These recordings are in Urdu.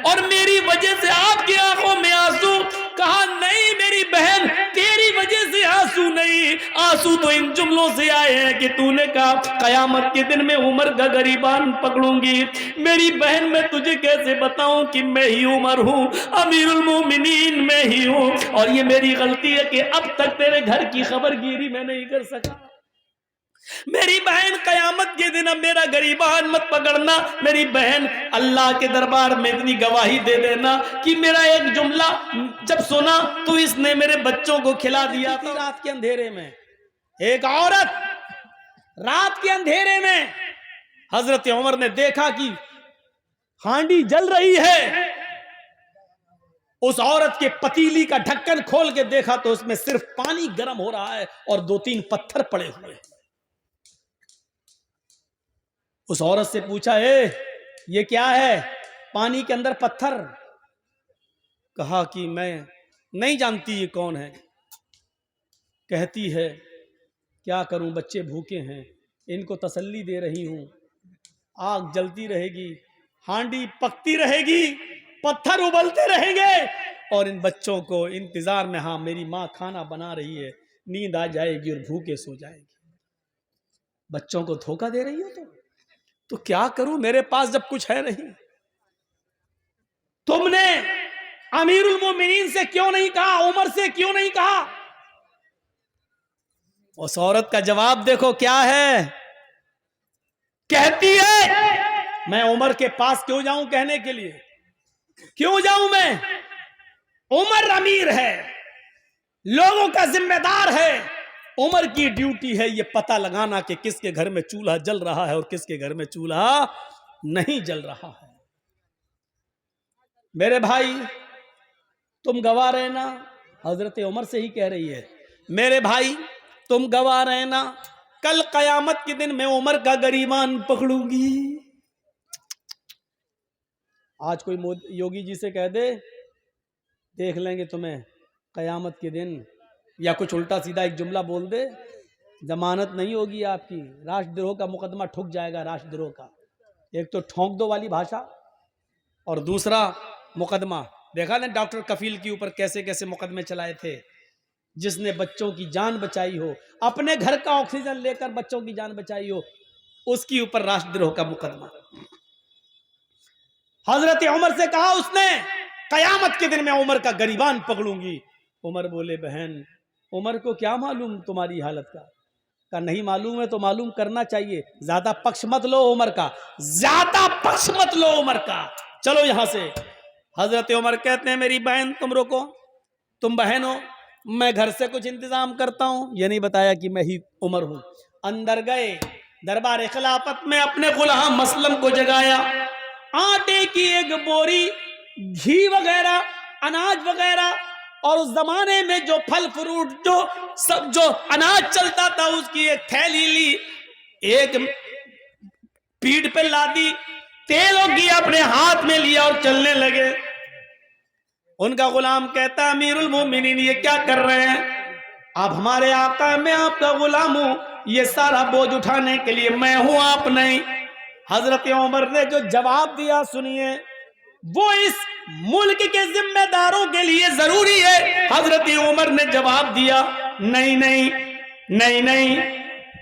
اور میری وجہ سے آپ کی آنکھوں میں آنسو. کہا نہیں میری بہن تیری وجہ سے آنسو نہیں, آنسو تو ان جملوں سے آئے ہیں کہ تو نے کہا قیامت کے دن میں عمر کا گریبان پکڑوں گی. میری بہن میں تجھے کیسے بتاؤں کہ میں ہی عمر ہوں, امیر المومنین میں ہی ہوں, اور یہ میری غلطی ہے کہ اب تک تیرے گھر کی خبر گیری میں نہیں کر سکا. میری بہن قیامت کے دن اب میرا گریبان مت پکڑنا. میری بہن اللہ کے دربار میں اتنی گواہی دے دینا کہ میرا ایک جملہ جب سنا تو اس نے میرے بچوں کو کھلا دیا تھا. رات کے اندھیرے میں ایک عورت رات کے اندھیرے میں حضرت عمر نے دیکھا کہ ہانڈی جل رہی ہے. اس عورت کے پتیلی کا ڈھکن کھول کے دیکھا تو اس میں صرف پانی گرم ہو رہا ہے اور 2-3 پتھر پڑے ہوئے ہیں. اس عورت سے پوچھا یہ کیا ہے پانی کے اندر پتھر؟ کہا کہ میں نہیں جانتی یہ کون ہے. کہتی ہے کیا کروں بچے بھوکے ہیں, ان کو تسلی دے رہی ہوں, آگ جلتی رہے گی, ہانڈی پکتی رہے گی, پتھر ابلتے رہیں گے, اور ان بچوں کو انتظار میں ہاں میری ماں کھانا بنا رہی ہے, نیند آ جائے گی اور بھوکے سو جائے گی. بچوں کو دھوکہ دے رہی ہو تو کیا کروں, میرے پاس جب کچھ ہے نہیں. تم نے امیر المومنین سے کیوں نہیں کہا, عمر سے کیوں نہیں کہا؟ اس عورت کا جواب دیکھو کیا ہے. کہتی ہے میں عمر کے پاس کیوں جاؤں کہنے کے لیے, کیوں جاؤں میں؟ عمر امیر ہے, لوگوں کا ذمہ دار ہے. عمر کی ڈیوٹی ہے یہ پتہ لگانا کہ کس کے گھر میں چولہا جل رہا ہے اور کس کے گھر میں چولہا نہیں جل رہا ہے. میرے بھائی تم گواہ رہنا, حضرت عمر سے ہی کہہ رہی ہے, میرے بھائی تم گواہ رہنا, کل قیامت کے دن میں عمر کا گریبان پکڑوں گی. آج کوئی یوگی جی سے کہہ دے دیکھ لیں گے تمہیں قیامت کے دن, یا کچھ الٹا سیدھا ایک جملہ بول دے, ضمانت نہیں ہوگی آپ کی, راش دروہ کا مقدمہ ٹھک جائے گا. راش دروہ کا ایک تو ٹھونک دو والی بھاشا, اور دوسرا مقدمہ. دیکھا نا ڈاکٹر کفیل کے اوپر کیسے کیسے مقدمے چلائے تھے, جس نے بچوں کی جان بچائی ہو, اپنے گھر کا آکسیجن لے کر بچوں کی جان بچائی ہو, اس کے اوپر راش دروہ کا مقدمہ. حضرت عمر سے کہا اس نے قیامت کے دن میں عمر کا گریبان پکڑوں گی. عمر بولے بہن عمر کو کیا معلوم تمہاری حالت کا؟ کہ نہیں معلوم ہے تو معلوم کرنا چاہیے, زیادہ پکش مت لو عمر کا, زیادہ پکش مت لو عمر کا, چلو یہاں سے. حضرت عمر کہتے ہیں میری بہن تم رکو, تم بہن ہو, میں گھر سے کچھ انتظام کرتا ہوں. یہ نہیں بتایا کہ میں ہی عمر ہوں. اندر گئے, دربار خلافت میں اپنے غلام مسلم کو جگایا, آٹے کی ایک بوری, گھی وغیرہ, اناج وغیرہ, اور اس زمانے میں جو پھل فروٹ جو اناج چلتا تھا اس کی ایک تھیلی لی, ایک پیٹھ پہ لادی, تیل و گھی اپنے ہاتھ میں لیا اور چلنے لگے. ان کا غلام کہتا امیر المومنین یہ کیا کر رہے ہیں؟ آپ ہمارے آقا, میں آپ کا غلام ہوں, یہ سارا بوجھ اٹھانے کے لیے میں ہوں, آپ نہیں. حضرت عمر نے جو جواب دیا سنیے, وہ اس ملک کے ذمہ داروں کے لیے ضروری ہے. حضرت عمر نے جواب دیا نہیں نہیں نہیں نہیں,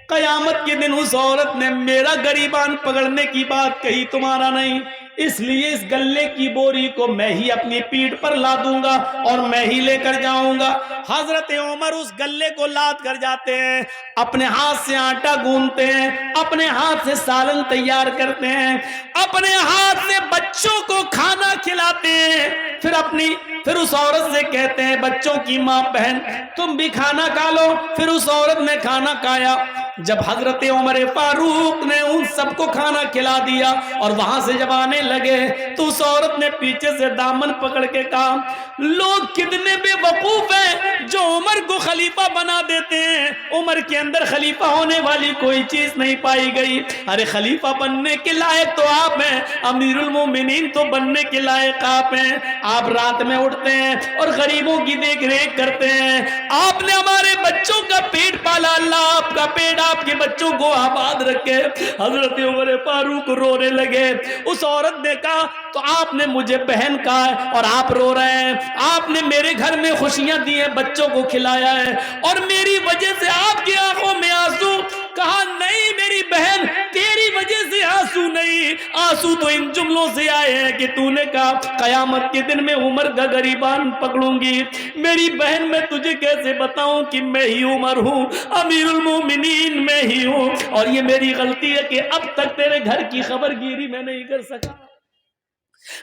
قیامت کے دن اس عورت نے میرا گریبان پکڑنے کی بات کہی, تمہارا نہیں. اس لیے اس گلے کی بوری کو میں ہی اپنی پیٹھ پر لادوں گا اور میں ہی لے کر جاؤں گا. حضرت عمر اس گلے کو لاد کر جاتے ہیں, اپنے ہاتھ سے آٹا گوندتے ہیں, اپنے ہاتھ سے سالن تیار کرتے ہیں, اپنے ہاتھ سے بچوں کو کھانا کھلاتے ہیں, پھر اس عورت سے کہتے ہیں بچوں کی ماں بہن تم بھی کھانا کھا لو. پھر اس عورت نے کھانا کھایا. جب حضرت عمر فاروق نے ان سب کو کھانا کھلا دیا اور وہاں سے جب آنے لگے تو اس عورت نے پیچھے سے دامن پکڑ کے کہا لوگ کتنے بے وقوف ہیں جو عمر کو خلیفہ بنا دیتے ہیں, عمر کے اندر خلیفہ ہونے والی کوئی چیز نہیں پائی گئی. ارے خلیفہ بننے کے لائق تو آپ ہیں, امیر المومنین تو بننے کے لائق آپ ہیں. آپ رات میں اٹھتے ہیں اور غریبوں کی دیکھ ریکھ کرتے ہیں, آپ نے ہمارے بچوں کا پیٹ پالا, اللہ آپ کا پیٹ آپ کے بچوں کو آباد رکھے. حضرت عمر فاروق رونے لگے. اس عورت نے کہا تو آپ نے نے مجھے بہن کہا ہے اور آپ رو رہے ہیں, آپ نے میرے گھر میں خوشیاں دی ہیں, بچوں کو کھلایا ہے اور میری وجہ سے آپ کی آنکھوں میں آنسو. کہا نہیں میری بہن, تیری وجہ سے آنسو نہیں, آنسو تو ان جملوں سے آئے ہیں کہ تو نے کہا قیامت کے دن میں عمر کا گریبان پکڑوں گی. میری بہن میں تجھے کیسے بتاؤں کہ میں ہی عمر ہوں, امیر المومنین میں ہی ہوں, اور یہ میری غلطی ہے کہ اب تک تیرے گھر کی خبر گیری میں نہیں کر سکا.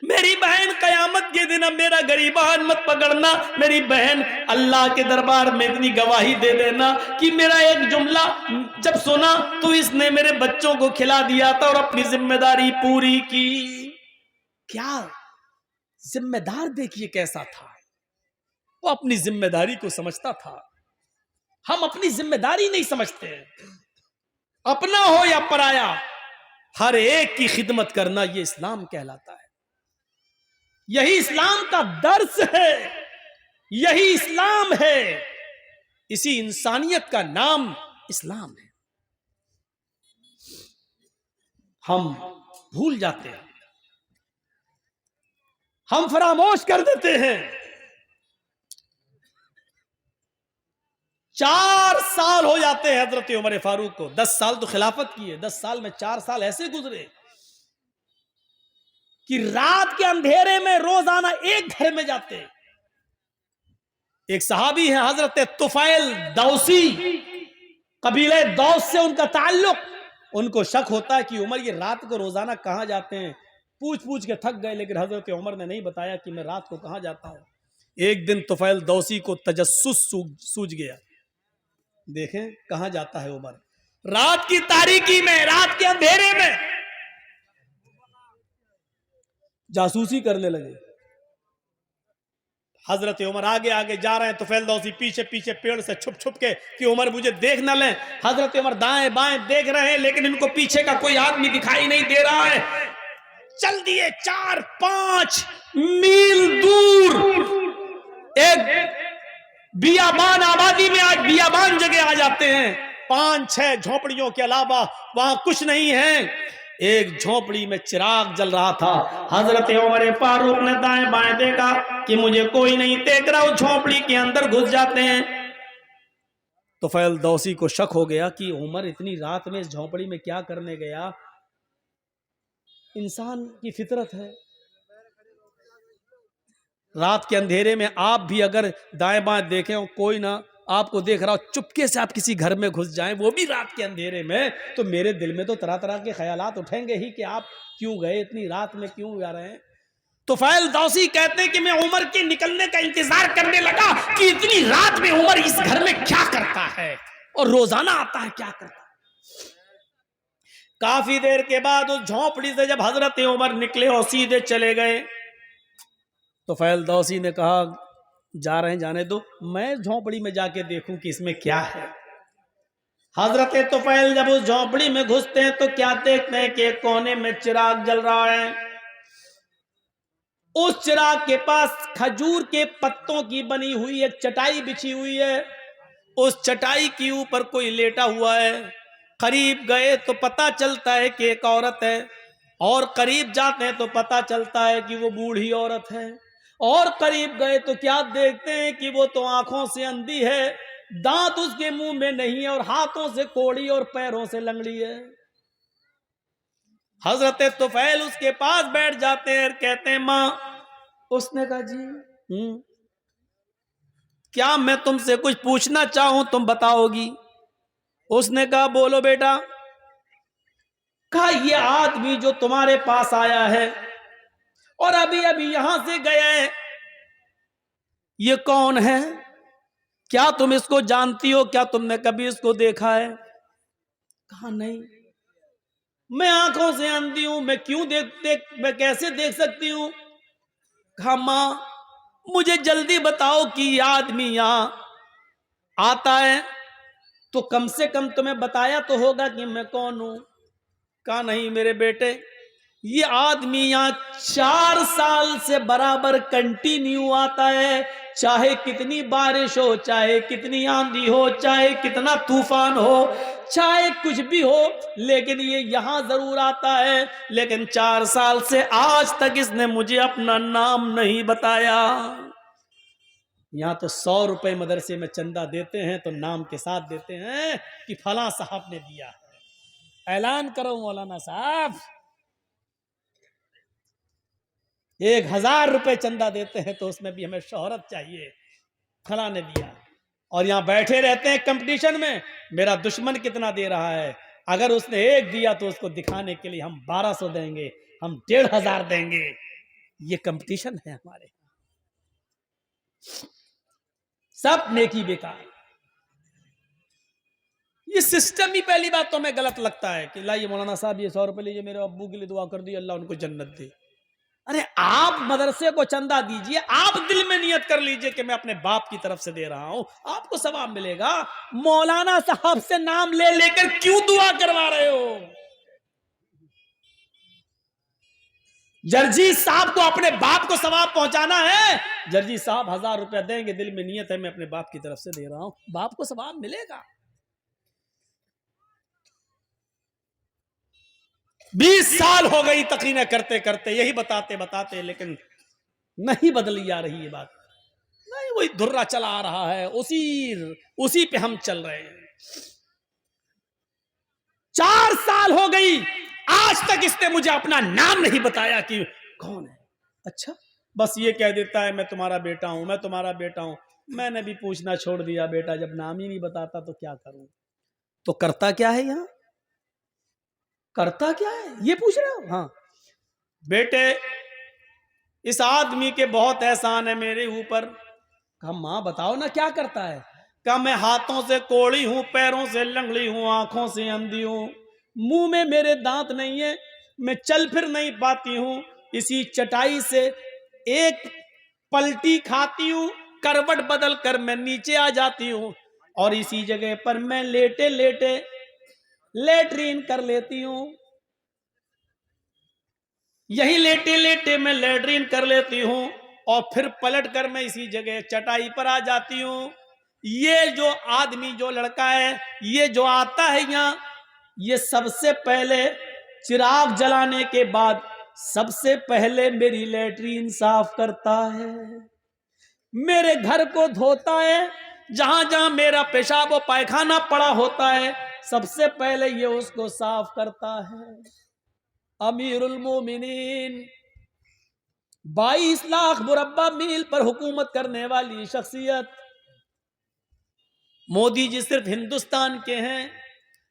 میری بہن قیامت کے دن اب میرا گریبان مت پکڑنا. میری بہن اللہ کے دربار میں اتنی گواہی دے دینا کہ میرا ایک جملہ جب سنا تو اس نے میرے بچوں کو کھلا دیا تھا اور اپنی ذمہ داری پوری کی. کیا ذمہ دار دیکھیے کیسا تھا, وہ اپنی ذمہ داری کو سمجھتا تھا. ہم اپنی ذمہ داری نہیں سمجھتے, اپنا ہو یا پرایا ہر ایک کی خدمت کرنا یہ اسلام کہلاتا ہے. یہی اسلام کا درس ہے, یہی اسلام ہے, اسی انسانیت کا نام اسلام ہے. ہم بھول جاتے ہیں, ہم فراموش کر دیتے ہیں. 4 سال ہو جاتے ہیں حضرت عمر فاروق کو, 10 سال تو خلافت کی ہے, 10 سال میں 4 سال ایسے گزرے کہ رات کے اندھیرے میں روزانہ ایک گھر میں جاتے. ایک صحابی ہیں حضرت طفیل دوسی, قبیلہ دوس سے ان کا تعلق. ان کو شک ہوتا ہے کہ عمر یہ رات کو روزانہ کہاں جاتے ہیں, پوچھ پوچھ کے تھک گئے, لیکن حضرت عمر نے نہیں بتایا کہ میں رات کو کہاں جاتا ہوں. ایک دن طفیل دوسی کو تجسس سوجھ گیا, دیکھیں کہاں جاتا ہے عمر, رات کی تاریکی میں, رات کے اندھیرے میں جاسوسی کرنے لگے. حضرت عمر آگے آگے جا رہے ہیں, طفیل دوسی پیچھے پیچھے پیڑ سے چھپ چھپ کے کہ عمر مجھے دیکھ نہ لیں. حضرت عمر دائیں بائیں دیکھ رہے ہیں لیکن ان کو پیچھے کا کوئی آدمی دکھائی نہیں دے رہا ہے. چل دیے 4-5 میل دور ایک بیابان آبادی میں, آج بیابان جگہ آ جاتے ہیں, 5-6 جھونپڑیوں کے علاوہ وہاں کچھ نہیں ہے. ایک جھونپڑی میں چراغ جل رہا تھا. حضرت عمر فاروق نے دائیں بائیں دیکھا کہ مجھے کوئی نہیں دیکھ رہا, اس جھونپڑی کے اندر گھس جاتے ہیں. طفیل دوسی کو شک ہو گیا کہ عمر اتنی رات میں اس جھونپڑی میں کیا کرنے گیا. انسان کی فطرت ہے, رات کے اندھیرے میں آپ بھی اگر دائیں بائیں دیکھیں اور کوئی نہ آپ کو دیکھ رہا ہو, چپکے سے آپ کسی گھر میں گھس جائیں وہ بھی رات کے اندھیرے میں, تو میرے دل میں تو طرح طرح کے خیالات اٹھیں گے ہی کہ آپ کیوں گئے, اتنی رات میں کیوں جا رہے ہیں. طفیل دوسی کہتے ہیں کہ میں عمر کے نکلنے کا انتظار کرنے لگا کہ اتنی رات میں عمر اس گھر میں کیا کرتا ہے اور روزانہ آتا ہے کیا کرتا ہے. کافی دیر کے بعد اس جھونپڑی سے جب حضرت عمر نکلے اور سیدھے چلے گئے, طفیل دوسی نے کہا جا رہے ہیں جانے دو, میں جھونپڑی میں جا کے دیکھوں کہ اس میں کیا ہے. حضرت طفیل جب اس جھونپڑی میں گھستے ہیں تو کیا دیکھتے ہیں کہ ایک کونے میں چراغ جل رہا ہے. اس چراغ کے پاس کھجور کے پتوں کی بنی ہوئی ایک چٹائی بچھی ہوئی ہے. اس چٹائی کے اوپر کوئی لیٹا ہوا ہے. قریب گئے تو پتا چلتا ہے کہ ایک عورت ہے, اور قریب جاتے ہیں تو پتا چلتا ہے کہ وہ بوڑھی عورت ہے, اور قریب گئے تو کیا دیکھتے ہیں کہ وہ تو آنکھوں سے اندھی ہے, دانت اس کے منہ میں نہیں ہے, اور ہاتھوں سے کوڑی اور پیروں سے لنگڑی ہے. حضرت طفیل اس کے پاس بیٹھ جاتے ہیں اور کہتے ہیں ماں. اس نے کہا جی کیا میں تم سے کچھ پوچھنا چاہوں تم بتاؤ گی. اس نے کہا بولو بیٹا. کہا یہ آدمی جو تمہارے پاس آیا ہے اور ابھی ابھی یہاں سے گیا ہے, یہ کون ہے, کیا تم اس کو جانتی ہو, کیا تم نے کبھی اس کو دیکھا ہے. کہا نہیں, میں آنکھوں سے اندھی ہوں, میں کیوں میں کیسے دیکھ سکتی ہوں. کہا ماں مجھے جلدی بتاؤ کہ یہ آدمی یہاں آتا ہے تو کم سے کم تمہیں بتایا تو ہوگا کہ میں کون ہوں. کہا نہیں میرے بیٹے, یہ آدمی یہاں 4 سال سے برابر کنٹینیو آتا ہے, چاہے کتنی بارش ہو، چاہے کتنی آندھی ہو، چاہے کتنا طوفان ہو، چاہے کچھ بھی ہو، لیکن یہ یہاں ضرور آتا ہے۔ لیکن 4 سال سے آج تک اس نے مجھے اپنا نام نہیں بتایا۔ یہاں تو 100 روپے مدرسے میں چندہ دیتے ہیں تو نام کے ساتھ دیتے ہیں کہ فلاں صاحب نے دیا ہے۔ اعلان کرو مولانا صاحب، 1000 روپے چندہ دیتے ہیں تو اس میں بھی ہمیں شہرت چاہیے، فلاں نے دیا۔ اور یہاں بیٹھے رہتے ہیں کمپٹیشن میں، میرا دشمن کتنا دے رہا ہے، اگر اس نے 1 دیا تو اس کو دکھانے کے لیے ہم 1200 دیں گے، ہم 1500 دیں گے۔ یہ کمپٹیشن ہے ہمارے، سب نیکی بیکار۔ یہ سسٹم ہی پہلی بات تو ہمیں غلط لگتا ہے کہ لائیے مولانا صاحب یہ 100 روپے لیجیے، میرے ابو کے لیے دعا کر دیے، اللہ ان کو جنت دے۔ ارے آپ مدرسے کو چندہ دیجئے، آپ دل میں نیت کر لیجئے کہ میں اپنے باپ کی طرف سے دے رہا ہوں، آپ کو ثواب ملے گا۔ مولانا صاحب سے نام لے لے کر کیوں دعا کروا رہے ہو؟ جرجی صاحب کو اپنے باپ کو ثواب پہنچانا ہے، جرجی صاحب 1000 روپے دیں گے، دل میں نیت ہے میں اپنے باپ کی طرف سے دے رہا ہوں، باپ کو ثواب ملے گا۔ 20 سال ہو گئی تقریریں کرتے کرتے، یہی بتاتے بتاتے، لیکن نہیں بدلی جا رہی یہ بات، نہیں، وہی دھرا چلا آ رہا ہے، اسی پہ ہم چل رہے ہیں۔ 4 سال ہو گئی، آج تک اس نے مجھے اپنا نام نہیں بتایا کہ کون ہے۔ اچھا، بس یہ کہہ دیتا ہے میں تمہارا بیٹا ہوں، میں تمہارا بیٹا ہوں۔ میں نے بھی پوچھنا چھوڑ دیا، بیٹا جب نام ہی نہیں بتاتا تو کیا کروں؟ تو کرتا کیا ہے یہاں؟ کرتا کیا ہے یہ پوچھ رہے ہو؟ ہاں بیٹے، اس آدمی کے بہت احسان ہے میرے اوپر۔ کہا ماں بتاؤ نا کیا کرتا ہے؟ کہا میں ہاتھوں سے کوڑی ہوں، پیروں سے لنگڑی ہوں، آنکھوں سے اندھی ہوں، منہ میں میرے دانت نہیں ہے، میں چل پھر نہیں پاتی ہوں، اسی چٹائی سے ایک پلٹی کھاتی ہوں، کروٹ بدل کر میں نیچے آ جاتی ہوں، اور اسی جگہ پر میں لیٹے لیٹے لیٹرین کر لیتی ہوں، یہی لیٹے لیٹے میں لیٹرین کر لیتی ہوں، اور پھر پلٹ کر میں اسی جگہ چٹائی پر آ جاتی ہوں۔ یہ جو آدمی، جو لڑکا ہے، یہ جو آتا ہے یہاں، یہ سب سے پہلے چراغ جلانے کے بعد سب سے پہلے میری لیٹرین صاف کرتا ہے، میرے گھر کو دھوتا ہے، جہاں جہاں میرا پیشاب و پائخانہ پڑا ہوتا ہے سب سے پہلے یہ اس کو صاف کرتا ہے۔ امیر المومنین، 22 لاکھ مربع میل پر حکومت کرنے والی شخصیت، مودی جی صرف ہندوستان کے ہیں،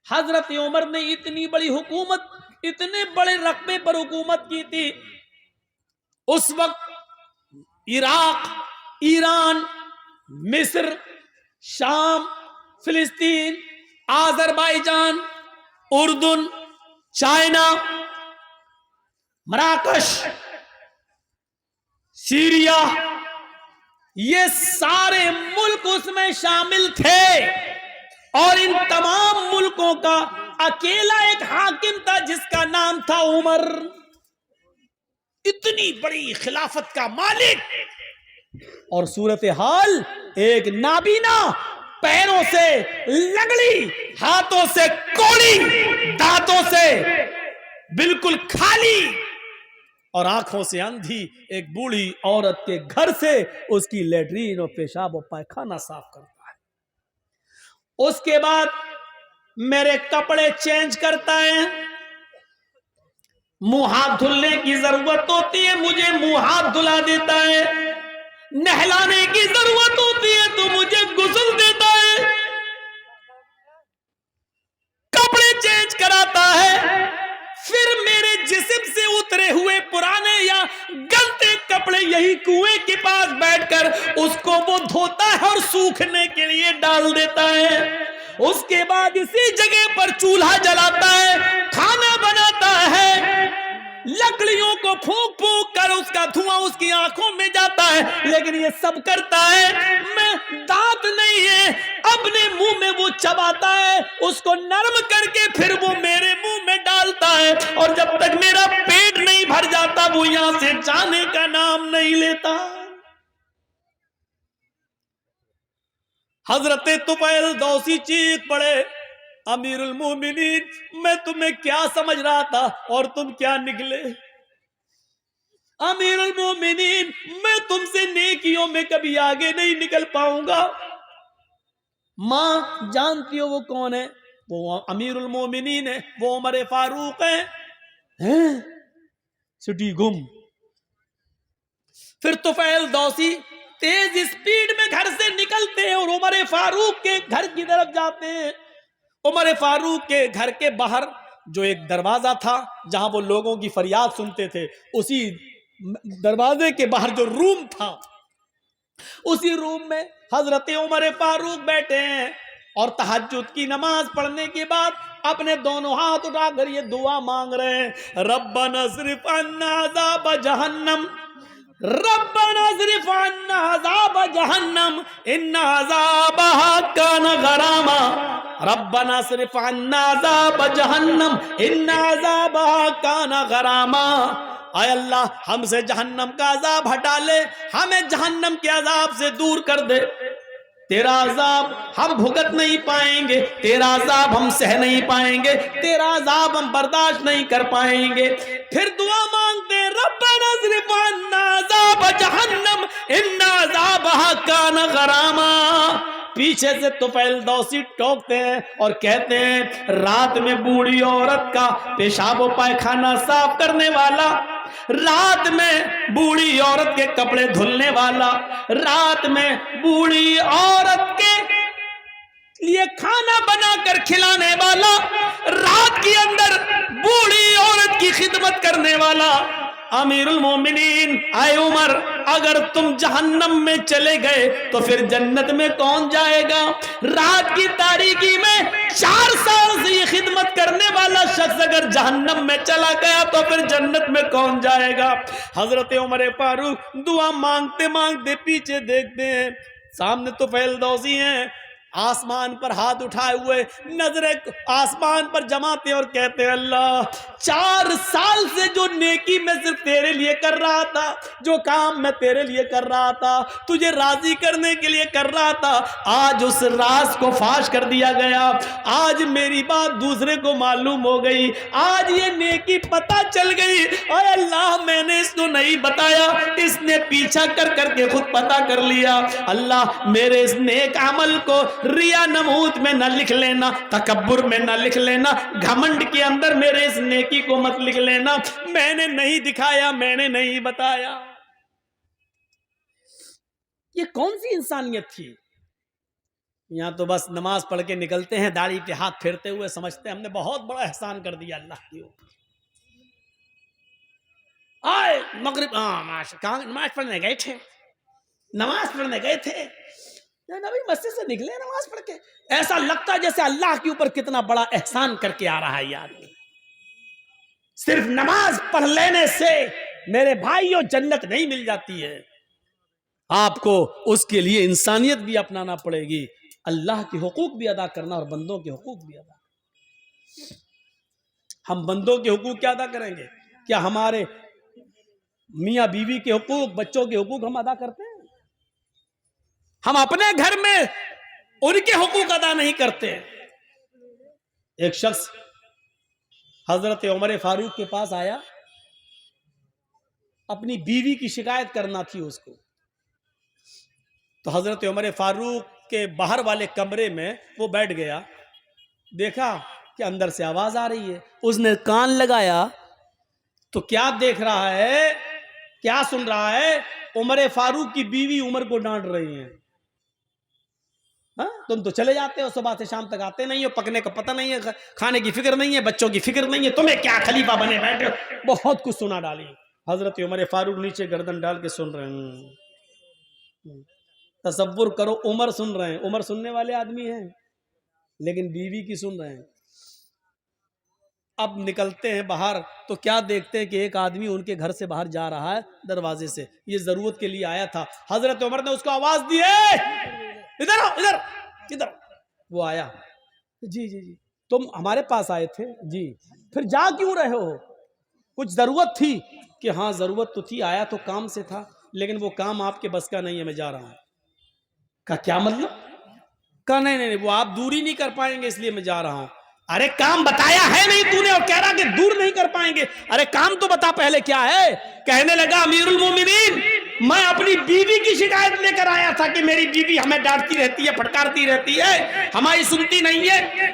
حضرت عمر نے اتنی بڑی حکومت، اتنے بڑے رقبے پر حکومت کی تھی۔ اس وقت عراق، ایران، مصر، شام، فلسطین، آذربائیجان، اردن، چائنا، مراکش، سیریا، یہ سارے ملک اس میں شامل تھے، اور ان تمام ملکوں کا اکیلا ایک حاکم تھا جس کا نام تھا عمر۔ اتنی بڑی خلافت کا مالک، اور صورتحال ایک نابینا، پیروں سے لنگڑی، ہاتھوں سے کوڑی، دانتوں سے بالکل خالی اور آنکھوں سے اندھی ایک بوڑھی عورت کے گھر سے اس کی لیٹرین اور پیشاب و پائخانہ صاف کرتا ہے۔ اس کے بعد میرے کپڑے چینج کرتا ہے، منہ ہاتھ دھلنے کی ضرورت ہوتی ہے مجھے منہ ہاتھ دھلا دیتا ہے، نہلانے کی ضرورت ہوتی ہے تو مجھے غسل دیتا ہے، کپڑے چینج کراتا ہے، پھر میرے جسم سے اترے ہوئے پرانے یا گندے کپڑے یہی کنویں کے پاس بیٹھ کر اس کو وہ دھوتا ہے اور سوکھنے کے لیے ڈال دیتا ہے۔ اس کے بعد اسی جگہ پر چولہا جلاتا ہے، کھانا بناتا ہے، لکڑیوں کو پھونک پھونک کر اس کا دھواں اس کی آنکھوں میں جاتا ہے، لیکن یہ سب کرتا ہے، میں دانت نہیں ہے اپنے منہ میں وہ چباتا ہے، اس کو نرم کر کے پھر وہ میرے منہ میں ڈالتا ہے، اور جب تک میرا پیٹ نہیں بھر جاتا وہ یہاں سے جانے کا نام نہیں لیتا۔ حضرت طفیل دوسی چیخ پڑے، امیر المومنین میں تمہیں کیا سمجھ رہا تھا اور تم کیا نکلے؟ امیر المومنین میں تم سے نیکیوں میں کبھی آگے نہیں نکل پاؤں گا۔ ماں جانتی ہو وہ کون ہے؟ وہ امیر المومنین ہے، وہ عمر فاروق ہیں۔ سٹی گم۔ پھر طفیل دوسی تیز اسپیڈ میں گھر سے نکلتے ہیں اور عمر فاروق کے گھر کی طرف جاتے ہیں۔ عمر فاروق کے گھر کے باہر جو ایک دروازہ تھا جہاں وہ لوگوں کی فریاد سنتے تھے، اسی دروازے کے باہر جو روم تھا، اسی روم میں حضرت عمر فاروق بیٹھے ہیں اور تہجد کی نماز پڑھنے کے بعد اپنے دونوں ہاتھ اٹھا کر یہ دعا مانگ رہے ہیں، ربنا اصرف عنا عذاب جہنم، ربنا اصرف عنا عذاب جہنم ان عذابها کان غراما، ربنا اصرف عنا عذاب جہنم ان عذابها کان غراما۔ اے اللہ ہم سے جہنم کا عذاب ہٹا لے، ہمیں جہنم کے عذاب سے دور کر دے، تیرا عذاب ہم بھگت نہیں پائیں گے، تیرا عذاب ہم سہ نہیں پائیں گے، تیرا عذاب ہم برداشت نہیں کر پائیں گے۔ پھر دعا مانگتے ہیں، ربنا اصرف عنا عذاب جہنم ان عذابها کان غراما۔ پیچھے سے طفیل دوسی ٹوکتے ہیں اور کہتے ہیں، رات میں بوڑھی عورت کا پیشاب و پائخانہ صاف کرنے والا، رات میں بوڑھی عورت کے کپڑے دھلنے والا، رات میں بوڑھی عورت کے لیے کھانا بنا کر کھلانے والا، رات کے اندر بوڑھی عورت کی خدمت کرنے والا، امیر المومنین اے عمر اگر تم جہنم میں چلے گئے تو پھر جنت میں کون جائے گا؟ رات کی تاریکی میں 4 سال سے یہ خدمت کرنے والا شخص اگر جہنم میں چلا گیا تو پھر جنت میں کون جائے گا؟ حضرت عمر فاروق دعا مانگتے مانگتے پیچھے دیکھتے ہیں، سامنے طفیل دوسی ہیں، آسمان پر ہاتھ اٹھائے ہوئے نظریں آسمان پر جماتے اور کہتے ہیں، اللہ 4 سال سے جو نیکی میں صرف تیرے لیے کر رہا تھا، جو کام میں تیرے لیے کر رہا تھا، تجھے راضی کرنے کے لیے کر رہا تھا، آج اس راز کو فاش کر دیا گیا، آج میری بات دوسرے کو معلوم ہو گئی، آج یہ نیکی پتہ چل گئی، اے اللہ میں نے اس کو نہیں بتایا، اس نے پیچھا کر کر کے خود پتہ کر لیا، اللہ میرے اس نیک عمل کو ریا نمود میں نہ لکھ لینا، تکبر میں نہ لکھ لینا، گھمنڈ کے اندر میرے اس نیکی کو مت لکھ لینا، میں نے نہیں دکھایا، میں نے نہیں بتایا۔ یہ کون سی انسانیت تھی؟ یہاں تو بس نماز پڑھ کے نکلتے ہیں داڑھی پہ ہاتھ پھیرتے ہوئے، سمجھتے ہیں ہم نے بہت بڑا احسان کر دیا اللہ کی اوپر۔ آئے مغرب نماز پڑھنے گئے تھے، نماز پڑھنے گئے تھے، نبی مسجد سے نکلے نماز پڑھ کے، ایسا لگتا ہے جیسے اللہ کے اوپر کتنا بڑا احسان کر کے آ رہا ہے یہ آدمی۔ صرف نماز پڑھ لینے سے میرے بھائیوں جنت نہیں مل جاتی ہے، آپ کو اس کے لیے انسانیت بھی اپنانا پڑے گی، اللہ کے حقوق بھی ادا کرنا اور بندوں کے حقوق بھی ادا کرنا۔ ہم بندوں کے حقوق کیا ادا کریں گے؟ کیا ہمارے میاں بیوی کے حقوق، بچوں کے حقوق ہم ادا کرتے ہیں؟ ہم اپنے گھر میں ان کے حقوق ادا نہیں کرتے۔ ایک شخص حضرت عمر فاروق کے پاس آیا، اپنی بیوی کی شکایت کرنا تھی اس کو، تو حضرت عمر فاروق کے باہر والے کمرے میں وہ بیٹھ گیا، دیکھا کہ اندر سے آواز آ رہی ہے، اس نے کان لگایا تو کیا دیکھ رہا ہے، کیا سن رہا ہے؟ عمر فاروق کی بیوی عمر کو ڈانٹ رہی ہیں، تم تو چلے جاتے ہو، صبح سے شام تک آتے نہیں ہو، پکنے کا پتہ نہیں ہے، کھانے کی فکر نہیں ہے، بچوں کی فکر نہیں ہے، تمہیں کیا خلیفہ بنے بیٹھے ہو، بہت کچھ سنا ڈالی۔ حضرت عمر فاروق نیچے گردن ڈال کے سن رہے ہیں، تصور کرو عمر سن رہے ہیں، عمر سننے والے آدمی ہیں لیکن بیوی کی سن رہے ہیں۔ اب نکلتے ہیں باہر تو کیا دیکھتے ہیں کہ ایک آدمی ان کے گھر سے باہر جا رہا ہے دروازے سے، یہ ضرورت کے لیے آیا تھا۔ حضرت عمر نے اس کو آواز دی، ادھر آؤ، ادھر ادھر۔ وہ آیا، جی جی جی تم ہمارے پاس آئے تھے؟ جی۔ پھر جا کیوں رہے ہو؟ کچھ ضرورت تھی؟ کہ ہاں ضرورت تو تھی، آیا تو کام سے تھا، لیکن وہ کام آپ کے بس کا نہیں ہے، میں جا رہا ہوں۔ کہا کیا مطلب؟ کہا نہیں نہیں وہ آپ دور ہی نہیں کر پائیں گے اس لیے میں جا رہا ہوں. ارے کام بتایا ہے نہیں تو نے اور کہہ رہا کہ دور نہیں کر پائیں گے. ارے کام تو بتا پہلے کیا ہے. کہنے لگا امیر المومنین میں اپنی بیوی کی شکایت لے کر آیا تھا کہ میری بیوی ہمیں ڈانٹتی رہتی ہے, پھٹکارتی رہتی ہے, ہماری سنتی نہیں ہے.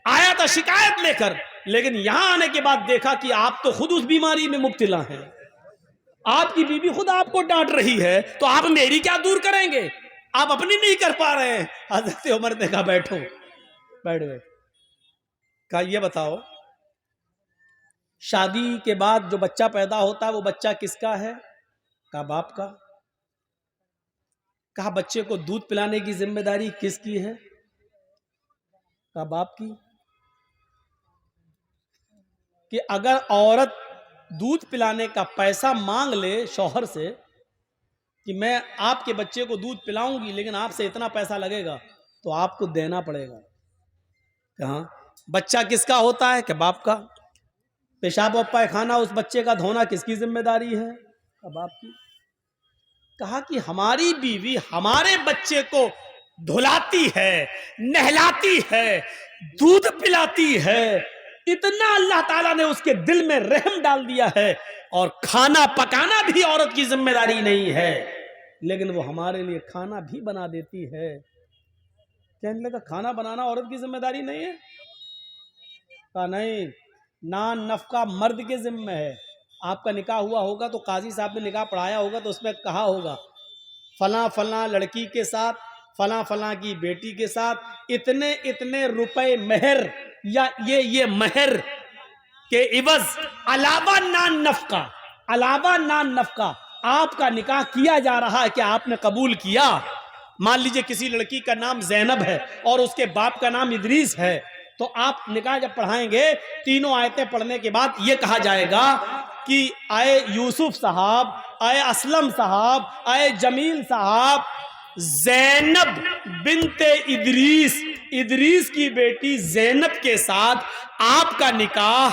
آیا تھا شکایت لے کر, لیکن یہاں آنے کے بعد دیکھا کہ آپ تو خود اس بیماری میں مبتلا ہیں, آپ کی بیوی خود آپ کو ڈانٹ رہی ہے, تو آپ میری کیا دور کریں گے, آپ اپنی نہیں کر پا رہے ہیں. حضرت عمر نے کہا بیٹھو, بیٹھ گئے. کہا یہ بتاؤ شادی کے بعد جو بچہ پیدا ہوتا ہے وہ بچہ کس کا ہے؟ کہا باپ کا. کہا بچے کو دودھ پلانے کی ذمہ داری کس کی ہے؟ کہا باپ کی. کہ اگر عورت دودھ پلانے کا پیسہ مانگ لے شوہر سے کہ میں آپ کے بچے کو دودھ پلاؤں گی لیکن آپ سے اتنا پیسہ لگے گا, تو آپ کو دینا پڑے گا. کہاں بچہ کس کا ہوتا ہے؟ کہ باپ کا. پیشاب و پائخانہ اس بچے کا دھونا کس کی ذمہ داری ہے؟ باپ کی. کہا کہ ہماری بیوی ہمارے بچے کو دھلاتی ہے, نہلاتی ہے, دودھ پلاتی ہے, اتنا اللہ تعالیٰ نے اس کے دل میں رحم ڈال دیا ہے, اور کھانا پکانا بھی عورت کی ذمہ داری نہیں ہے, لیکن وہ ہمارے لیے کھانا بھی بنا دیتی ہے. کہنے لگا کھانا بنانا عورت کی ذمہ داری نہیں ہے؟ کہا نہیں, نان نفقہ مرد کے ذمہ ہے. آپ کا نکاح ہوا ہوگا تو قاضی صاحب نے نکاح پڑھایا ہوگا تو اس میں کہا ہوگا فلاں فلاں لڑکی کے ساتھ فلاں فلاں کی بیٹی کے ساتھ اتنے اتنے روپے مہر یا یہ مہر کے عوض علاوہ نان نفقہ آپ کا نکاح کیا جا رہا ہے. کہ آپ نے قبول کیا. مان لیجئے کسی لڑکی کا نام زینب ہے اور اس کے باپ کا نام ادریس ہے, تو آپ نکاح جب پڑھائیں گے تینوں آیتیں پڑھنے کے بعد یہ کہا جائے گا کہ اے یوسف صاحب, اے اسلم صاحب, اے جمیل صاحب, زینب بنت ادریس کی بیٹی زینب کے ساتھ آپ کا نکاح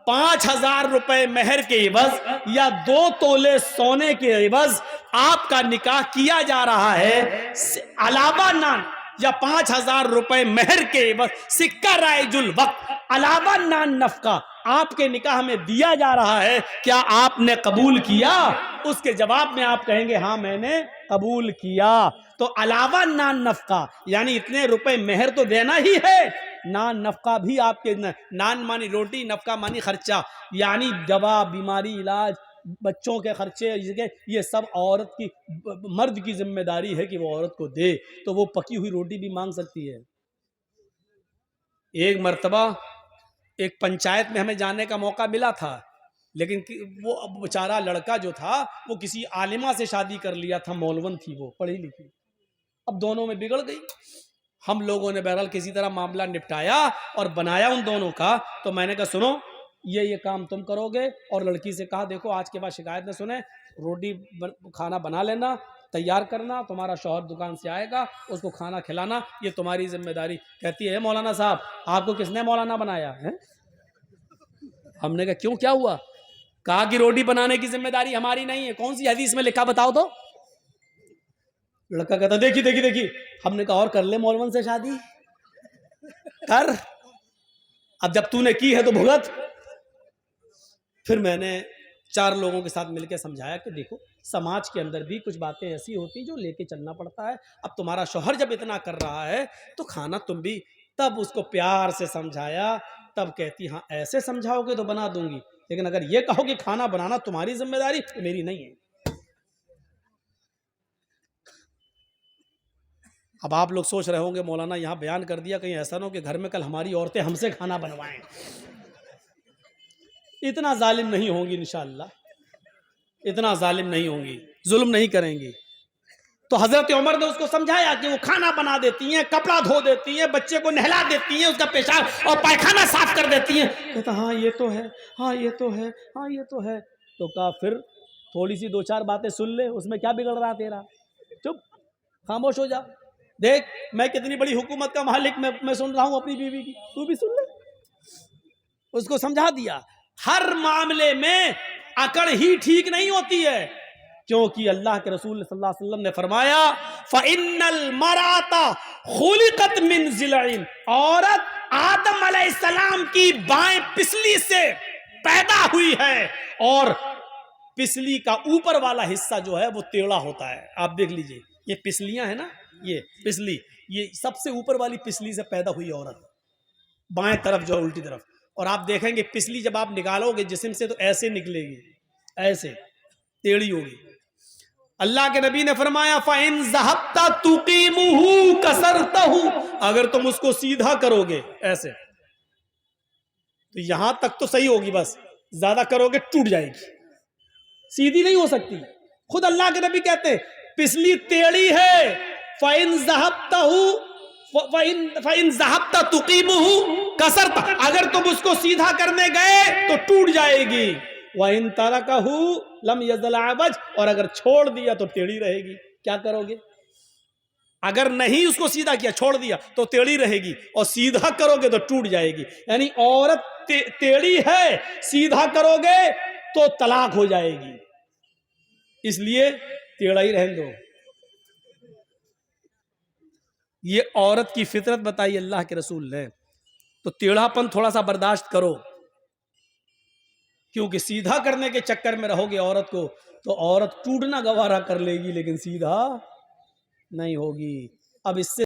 5,000 روپے مہر کے عوض یا 2 تولے سونے کے عوض آپ کا نکاح کیا جا رہا ہے. علاوہ نان یا 5,000 روپے مہر کے عوض سکہ رائج الوقت علاوہ نان نفقہ آپ کے نکاح میں دیا جا رہا ہے. کیا آپ نے قبول کیا؟ اس کے جواب میں آپ کہیں گے ہاں میں نے قبول کیا. تو علاوہ نان نفقہ یعنی اتنے روپے مہر تو دینا ہی ہے, نان نفقہ بھی آپ کے, نان مانی روٹی, نفقہ مانی خرچہ, یعنی دوا, بیماری, علاج, بچوں کے خرچے, یہ سب عورت کی, مرد کی ذمہ داری ہے کہ وہ عورت کو دے. تو وہ پکی ہوئی روٹی بھی مانگ سکتی ہے. ایک مرتبہ ایک پنچایت میں ہمیں جانے کا موقع ملا تھا, لیکن وہ بیچارہ لڑکا جو تھا وہ کسی عالمہ سے شادی کر لیا تھا, مولون تھی, وہ پڑھی لکھی. اب دونوں میں بگڑ گئی. ہم لوگوں نے بہرحال کسی طرح معاملہ نپٹایا اور بنایا ان دونوں کا. تو میں نے کہا سنو یہ کام تم کرو گے, اور لڑکی سے کہا دیکھو آج کے بعد شکایت نہ سنیں, روٹی کھانا بنا لینا, تیار کرنا, تمہارا شوہر دکان سے آئے گا اس کو کھانا کھلانا, یہ تمہاری ذمہ داری. کہتی ہے مولانا صاحب آپ کو کس نے مولانا بنایا ہے؟ ہم نے کہا کیوں, کیا ہوا؟ کہا کہ روٹی بنانے کی ذمہ داری ہماری نہیں ہے. کون سی حدیث میں لکھا بتاؤ تو. لڑکا کہتا دیکھی. ہم نے کہا اور کر لے مولون سے شادی کر, اب جب تو نے کی ہے تو بھگت. پھر میں نے 4 لوگوں کے ساتھ مل کے سمجھایا کہ دیکھو سماج کے اندر بھی کچھ باتیں ایسی ہوتی جو لے کے چلنا پڑتا ہے. اب تمہارا شوہر جب اتنا کر رہا ہے تو کھانا تم بھی. تب اس کو پیار سے سمجھایا, تب کہتی ہاں ایسے سمجھاؤ گے تو بنا دوں گی, لیکن اگر یہ کہو کہ کھانا بنانا تمہاری ذمہ داری تو میری نہیں ہے. اب آپ لوگ سوچ رہے ہوں گے مولانا یہاں بیان کر دیا, کہیں ایسا نہ ہو کہ گھر میں کل ہماری عورتیں ہم سے کھانا بنوائیں. اتنا ظالم نہیں ہوں گی انشاءاللہ, اتنا ظالم نہیں ہوں گی, ظلم نہیں کریں گی. تو حضرت عمر نے اس کو سمجھایا کہ وہ کھانا بنا دیتی ہیں, کپڑا دھو دیتی ہیں, بچے کو نہلا دیتی ہیں, اس کا پیشاب اور پائخانہ صاف کر دیتی ہیں. کہتا ہاں یہ تو ہے, ہاں یہ تو ہے, ہاں یہ تو ہے. تو کہا پھر تھوڑی سی 2-4 باتیں سن لے, اس میں کیا بگڑ رہا تیرا, چپ خاموش ہو جا. دیکھ میں کتنی بڑی حکومت کا مالک, میں سن رہا ہوں اپنی بیوی کی, تو بھی سن لے. اس کو سمجھا دیا. ہر معاملے میں اکڑ ہی ٹھیک نہیں ہوتی ہے. کیونکہ اللہ کے رسول صلی اللہ علیہ وسلم نے فرمایا فَإِنَّ الْمَرْأَةَ خُلِقَتْ مِنْ ضِلْعٍ، عورت آدم علیہ السلام کی بائیں پسلی سے پیدا ہوئی ہے، اور پسلی کا اوپر والا حصہ جو ہے وہ ٹیڑھا ہوتا ہے. آپ دیکھ لیجئے یہ پسلیاں ہیں نا، یہ پسلی، یہ سب سے اوپر والی پسلی سے پیدا ہوئی عورت، بائیں طرف جو الٹی طرف. اور آپ دیکھیں گے پسلی جب آپ نکالو گے جسم سے تو ایسے نکلے گی، ایسے ٹیڑھی ہوگی. اللہ کے نبی نے فرمایا فَإِن ذَهَبْتَ تُقِيمُهُ كَسَرْتَهُ، اگر تم اس کو سیدھا کرو گے ایسے تو یہاں تک تو صحیح ہوگی، بس زیادہ کرو گے ٹوٹ جائے گی، سیدھی نہیں ہو سکتی. خود اللہ کے نبی کہتے ہیں پسلی ٹیڑھی ہے، فَإِن ذَهَبْتَ تُقِيمُهُ كَسَرْتَ، اگر تم اس کو سیدھا کرنے گئے تو ٹوٹ جائے گی. وَإِن تَرَكَهُ لَمْ يَزَلْ عَوَجْ، اور اگر چھوڑ دیا تو ٹیڑھی رہے گی. کیا کرو گے؟ اگر نہیں اس کو سیدھا کیا، چھوڑ دیا تو ٹیڑھی رہے گی، اور سیدھا کرو گے تو ٹوٹ جائے گی. یعنی عورت ٹیڑھی ہے، سیدھا کرو گے تو طلاق ہو جائے گی، اس لیے ٹیڑھا ہی رہنے دو. یہ عورت کی فطرت بتائی اللہ کے رسول نے. تو ٹیڑھا پن تھوڑا سا برداشت کرو، کیونکہ سیدھا کرنے کے چکر میں رہو گے عورت کو تو عورت ٹوٹنا گوارا کر لے گی لیکن سیدھا نہیں ہوگی. اب اس سے